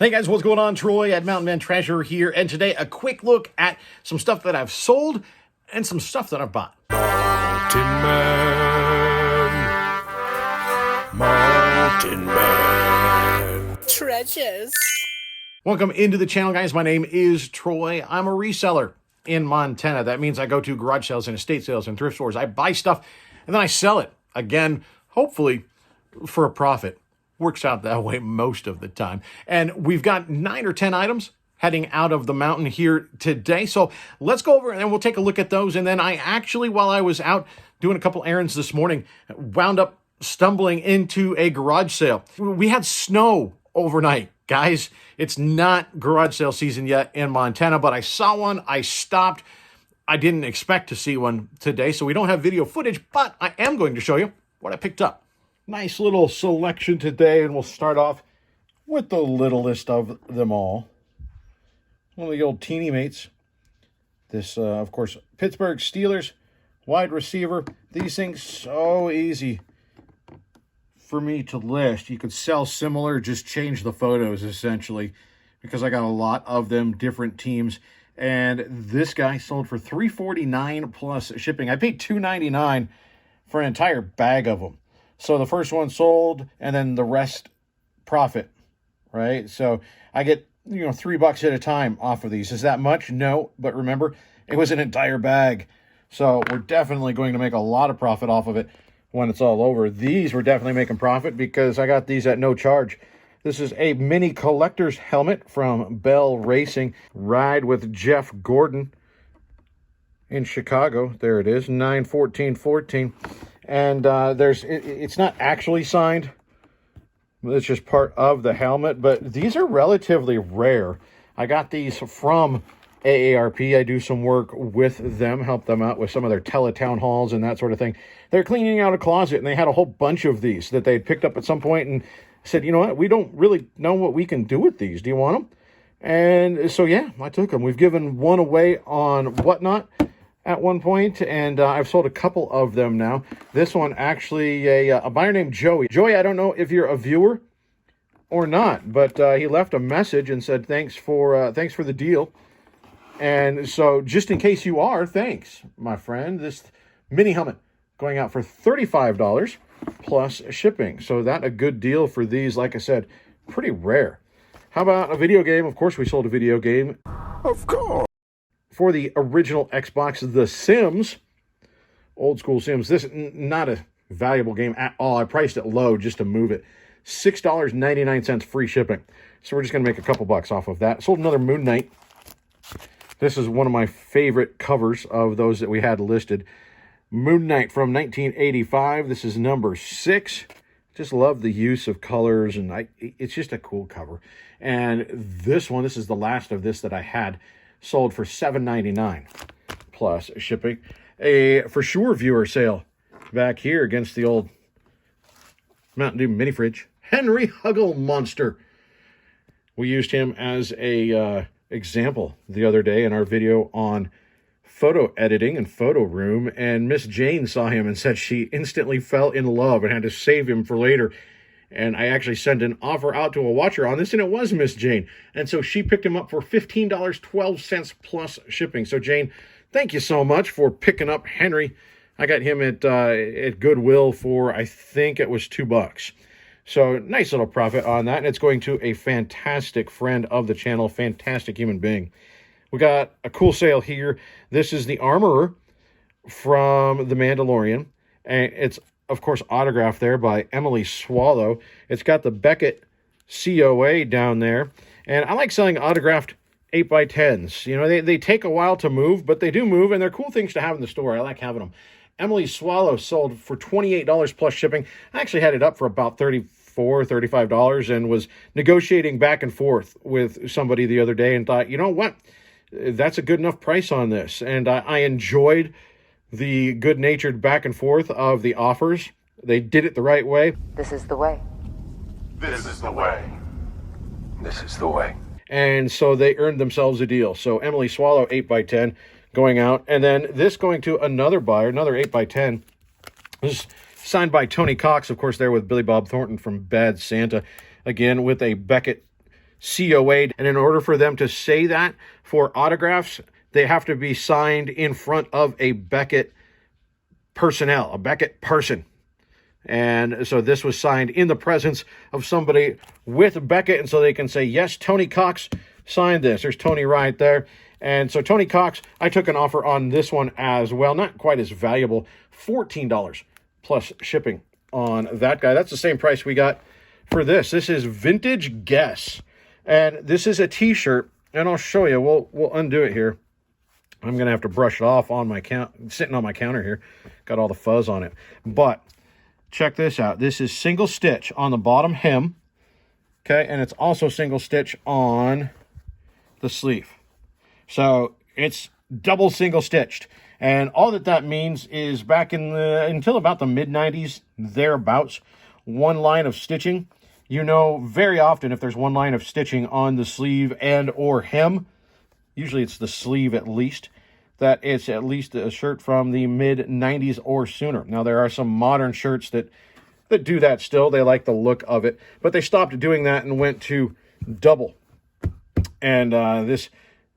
Hey guys, what's going on? Troy at Mountain Man Treasure here, and today a quick look at some stuff that I've sold and some stuff that I've bought. Mountain Man Treasures. Welcome into the channel, guys. My name is Troy. I'm a reseller in Montana. That means I go to garage sales and estate sales and thrift stores. I buy stuff and then I sell it. Again, hopefully for a profit. Works out that way most of the time. And we've got 9 or 10 items heading out of the mountain here today. So let's go over and we'll take a look at those. And then I actually, while I was out doing a couple errands this morning, wound up stumbling into a garage sale. We had snow overnight, guys. It's not garage sale season yet in Montana, but I saw one. I stopped. I didn't expect to see one today, so we don't have video footage, but I am going to show you what I picked up. Nice little selection today, and we'll start off with the littlest of them all. One of the old teeny mates. This, of course, Pittsburgh Steelers wide receiver. These things so easy for me to list. You could sell similar, just change the photos, essentially, because I got a lot of them, different teams. And this guy sold for $349 plus shipping. I paid $299 for an entire bag of them. So the first one sold, and then the rest profit, right? So I get, $3 at a time off of these. Is that much? No, but remember, it was an entire bag. So we're definitely going to make a lot of profit off of it when it's all over. These we're definitely making profit because I got these at no charge. This is a mini collector's helmet from Bell Racing. Ride with Jeff Gordon in Chicago. There it is, 9/14/14. And it's not actually signed. It's just part of the helmet, but these are relatively rare. I got these from AARP. I do some work with them, help them out with some of their teletown halls and that sort of thing. They're cleaning out a closet, and they had a whole bunch of these that they'd picked up at some point and said, you know what, we don't really know what we can do with these. Do you want them? And so, yeah, I took them. We've given one away on Whatnot at one point, and I've sold a couple of them now. This one, actually, a buyer named Joey. Joey, I don't know if you're a viewer or not, but he left a message and said, thanks for the deal. And so, just in case you are, thanks, my friend. This mini helmet going out for $35 plus shipping. So that a good deal for these, like I said, pretty rare. How about a video game? Of course, we sold a video game. Of course. For the original Xbox, The Sims, old school Sims. This not a valuable game at all. I priced it low just to move it. $6.99 free shipping. So we're just going to make a couple bucks off of that. Sold another Moon Knight. This is one of my favorite covers of those that we had listed. Moon Knight from 1985. This is number 6. Just love the use of colors, and it's just a cool cover. And this one, this is the last of this that I had. Sold for $7.99 plus shipping. A For Sure viewer sale back here against the old Mountain Dew mini fridge. Henry Huggle Monster. We used him as a example the other day in our video on photo editing and photo room, and Miss Jane saw him and said she instantly fell in love and had to save him for later. And I actually sent an offer out to a watcher on this, and it was Miss Jane. And so she picked him up for $15.12 plus shipping. So, Jane, thank you so much for picking up Henry. I got him at Goodwill for, I think it was $2. So, nice little profit on that. And it's going to a fantastic friend of the channel, fantastic human being. We got a cool sale here. This is the Armorer from The Mandalorian. And it's, of course, autographed there by Emily Swallow. It's got the Beckett COA down there. And I like selling autographed 8x10s. They take a while to move, but they do move, and they're cool things to have in the store. I like having them. Emily Swallow sold for $28 plus shipping. I actually had it up for about $34, $35 and was negotiating back and forth with somebody the other day and thought, you know what? That's a good enough price on this. And I enjoyed the good-natured back and forth of the offers. They did it the right way. This is the way. This is the way. This is the way. And so they earned themselves a deal. So Emily Swallow, 8x10, going out. And then this going to another buyer, another 8x10. This is signed by Tony Cox, of course, there with Billy Bob Thornton from Bad Santa. Again, with a Beckett COA'd. And in order for them to say that for autographs, they have to be signed in front of a Beckett personnel, a Beckett person. And so this was signed in the presence of somebody with Beckett, and so they can say, yes, Tony Cox signed this. There's Tony right there. And so Tony Cox, I took an offer on this one as well. Not quite as valuable, $14 plus shipping on that guy. That's the same price we got for this. This is Vintage Guess. And this is a t-shirt, and I'll show you. We'll undo it here. I'm going to have to brush it off on my sitting on my counter here. Got all the fuzz on it. But check this out. This is single stitch on the bottom hem. Okay, and it's also single stitch on the sleeve. So it's double single stitched. And all that means is back until about the mid-90s, thereabouts, one line of stitching. You know, very often if there's one line of stitching on the sleeve and or hem, usually it's the sleeve at least, that it's at least a shirt from the mid-90s or sooner. Now, there are some modern shirts that do that still. They like the look of it. But they stopped doing that and went to double. And this,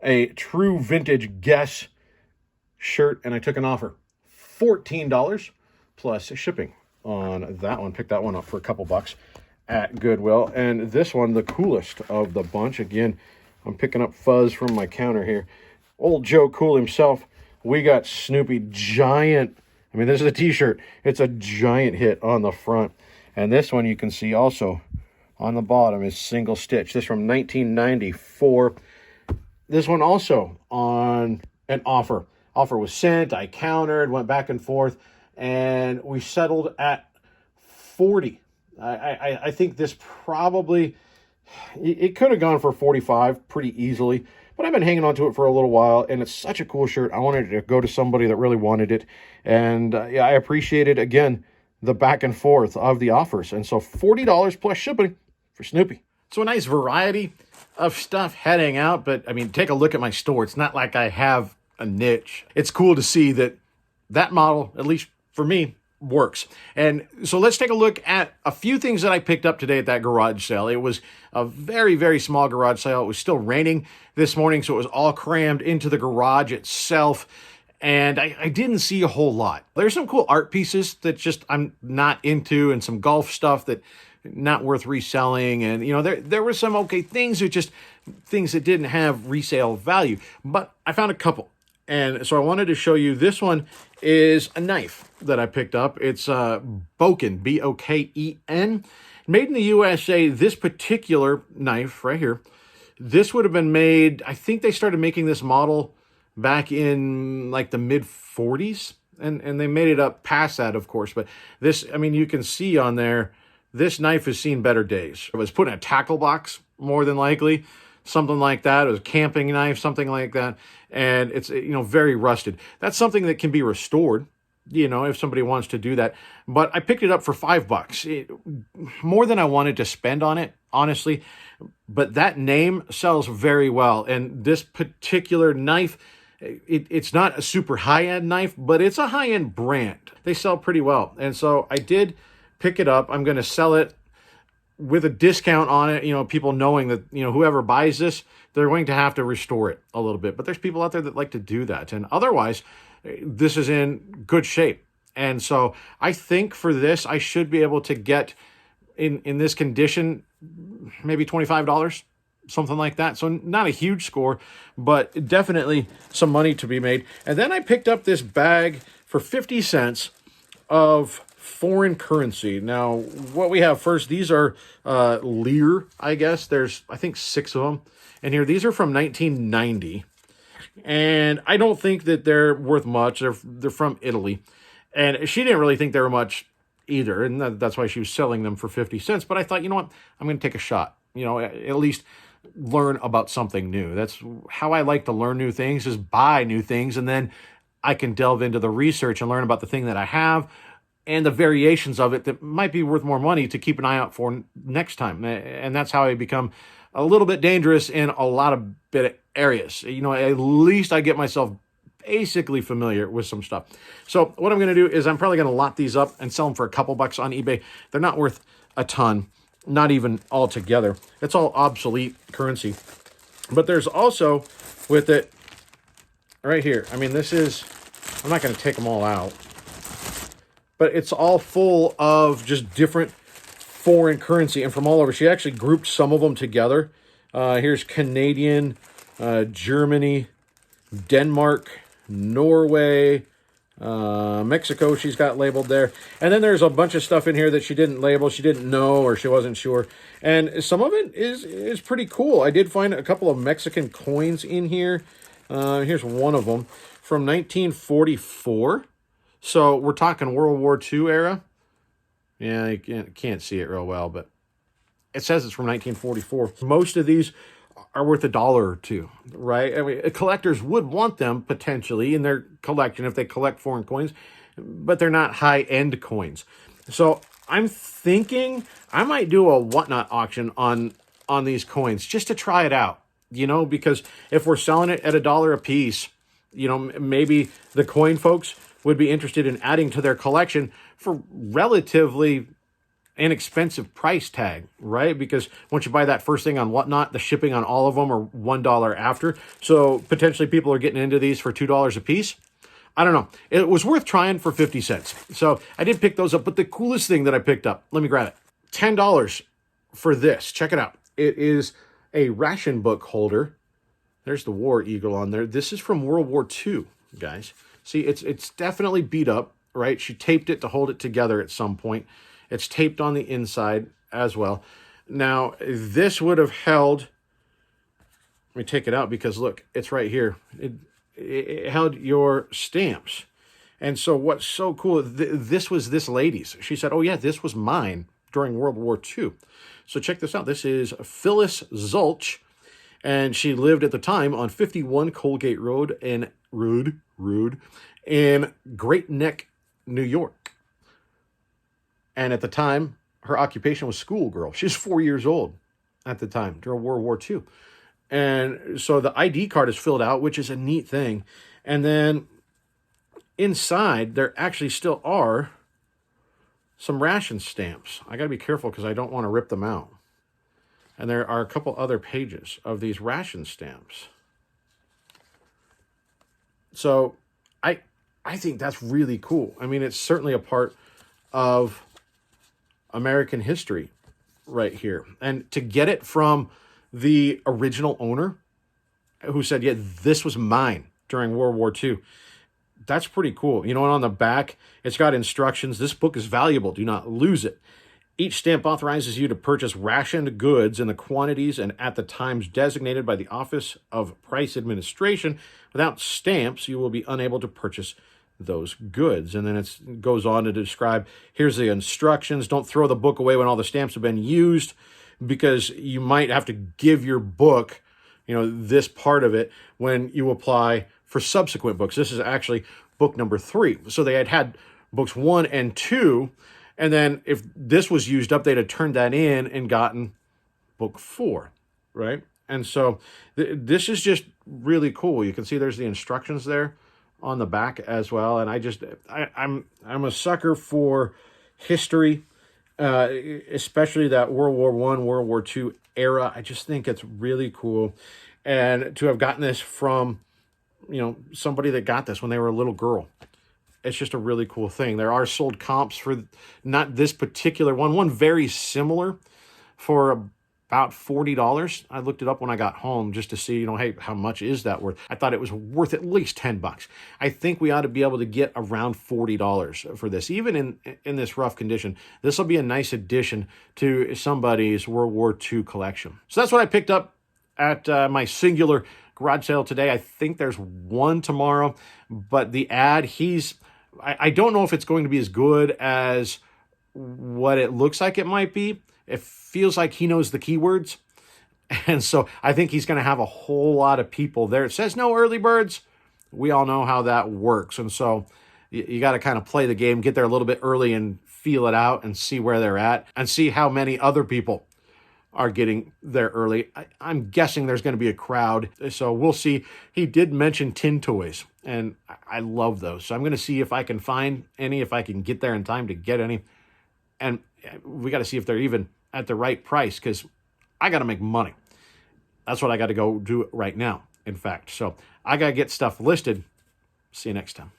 a true Vintage Guess shirt, and I took an offer. $14 plus shipping on that one. Picked that one up for a couple bucks at Goodwill. And this one, the coolest of the bunch. Again, I'm picking up fuzz from my counter here. Old Joe Cool himself. We got Snoopy giant. I mean, this is a t-shirt. It's a giant hit on the front. And this one you can see also on the bottom is single stitch. This from 1994. This one also on an offer. Offer was sent. I countered, went back and forth, and we settled at 40. I think this probably, it could have gone for 45 pretty easily, but I've been hanging on to it for a little while, and it's such a cool shirt. I wanted it to go to somebody that really wanted it, and yeah, I appreciated, again, the back and forth of the offers. And so $40 plus shipping for Snoopy. So a nice variety of stuff heading out, but I mean, take a look at my store. It's not like I have a niche. It's cool to see that model, at least for me, works. And so let's take a look at a few things that I picked up today at that garage sale. It was a very, very small garage sale. It was still raining this morning, so it was all crammed into the garage itself. And I didn't see a whole lot. There's some cool art pieces that just I'm not into, and some golf stuff that not worth reselling. And, you know, there were some okay things, that just things that didn't have resale value. But I found a couple. And so I wanted to show you, this one is a knife that I picked up. It's Boken, B-O-K-E-N. Made in the USA. This particular knife right here, this would have been made, I think they started making this model back in like the mid-40s. And they made it up past that, of course. But this, I mean, you can see on there, this knife has seen better days. It was put in a tackle box, more than likely. Something like that. It was a camping knife, something like that. And it's, you know, very rusted. That's something that can be restored, you know, if somebody wants to do that. But I picked it up for $5. More than I wanted to spend on it, honestly. But that name sells very well. And this particular knife, it's not a super high-end knife, but it's a high-end brand. They sell pretty well. And so I did pick it up. I'm going to sell it with a discount on it, you know, people knowing that, you know, whoever buys this, they're going to have to restore it a little bit. But there's people out there that like to do that. And otherwise, this is in good shape. And so I think for this, I should be able to get in this condition, maybe $25, something like that. So not a huge score, but definitely some money to be made. And then I picked up this bag for 50 cents of foreign currency. Now, what we have first, these are lire, I guess. There's, I think, 6 of them in here. These are from 1990. And I don't think that they're worth much. They're from Italy. And she didn't really think they were much either. And that's why she was selling them for 50 cents. But I thought, you know what? I'm going to take a shot. You know, at least learn about something new. That's how I like to learn new things, is buy new things. And then I can delve into the research and learn about the thing that I have and the variations of it that might be worth more money to keep an eye out for next time. And that's how I become a little bit dangerous in a lot of bit of areas. You know, at least I get myself basically familiar with some stuff. So what I'm going to do is I'm probably going to lot these up and sell them for a couple bucks on eBay. They're not worth a ton. not even all together. It's all obsolete currency. But there's also with it right here. I mean, this is, I'm not going to take them all out, but it's all full of just different foreign currency and from all over. She actually grouped some of them together. Here's Canadian, Germany, Denmark, Norway, Mexico she's got labeled there. And then there's a bunch of stuff in here that she didn't label, she didn't know, or she wasn't sure. And some of it is pretty cool. I did find a couple of Mexican coins in here. Here's one of them from 1944. So we're talking World War II era. Yeah, you can't see it real well, but it says it's from 1944. Most of these are worth $1 or $2, right? I mean, collectors would want them potentially in their collection if they collect foreign coins, but they're not high-end coins. So I'm thinking I might do a whatnot auction on these coins just to try it out, you know, because if we're selling it at $1 a piece, you know, maybe the coin folks would be interested in adding to their collection for relatively inexpensive price tag, right? Because once you buy that first thing on Whatnot, the shipping on all of them are $1 after. So potentially people are getting into these for $2 a piece. I don't know. It was worth trying for 50 cents. So I did pick those up. But the coolest thing that I picked up, let me grab it. $10 for this. Check it out. It is a ration book holder. There's the War Eagle on there. This is from World War II, guys. See, it's definitely beat up, right? She taped it to hold it together at some point. It's taped on the inside as well. Now, this would have held, let me take it out because look, it's right here. It held your stamps. And so what's so cool, this was this lady's. She said, oh yeah, this was mine during World War II. So check this out. This is Phyllis Zulch, and she lived at the time on 51 Colgate Road in in Great Neck, New York. And at the time, her occupation was schoolgirl. She's 4 years old at the time during World War II. And so the ID card is filled out, which is a neat thing. And then inside, there actually still are some ration stamps. I got to be careful because I don't want to rip them out. And there are a couple other pages of these ration stamps. So I think that's really cool. I mean, it's certainly a part of American history right here. And to get it from the original owner who said, yeah, this was mine during World War II, that's pretty cool. You know, and on the back, it's got instructions. This book is valuable. Do not lose it. Each stamp authorizes you to purchase rationed goods in the quantities and at the times designated by the Office of Price Administration. Without stamps, you will be unable to purchase those goods. And then it goes on to describe, here's the instructions. Don't throw the book away when all the stamps have been used, because you might have to give your book, you know, this part of it when you apply for subsequent books. This is actually book number 3. So they had books 1 and 2. And then if this was used up, they'd have turned that in and gotten book 4, right? And so this is just really cool. You can see there's the instructions there on the back as well. And I'm a sucker for history, especially that World War I, World War II era. I just think it's really cool. And to have gotten this from, you know, somebody that got this when they were a little girl, it's just a really cool thing. There are sold comps for not this particular one very similar for about $40. I looked it up when I got home just to see, you know, hey, how much is that worth? I thought it was worth at least $10. I think we ought to be able to get around $40 for this. Even in this rough condition, this will be a nice addition to somebody's World War II collection. So that's what I picked up at my singular garage sale today. I think there's one tomorrow, but the ad, I don't know if it's going to be as good as what it looks like it might be. It feels like he knows the keywords. And so I think he's going to have a whole lot of people there. It says no early birds. We all know how that works. And so you got to kind of play the game, get there a little bit early and feel it out and see where they're at and see how many other people are getting there early. I'm guessing there's going to be a crowd, so we'll see. He did mention tin toys, and I love those. So I'm going to see if I can find any, if I can get there in time to get any. And we got to see if they're even at the right price because I got to make money. That's what I got to go do right now, in fact. So I got to get stuff listed. See you next time.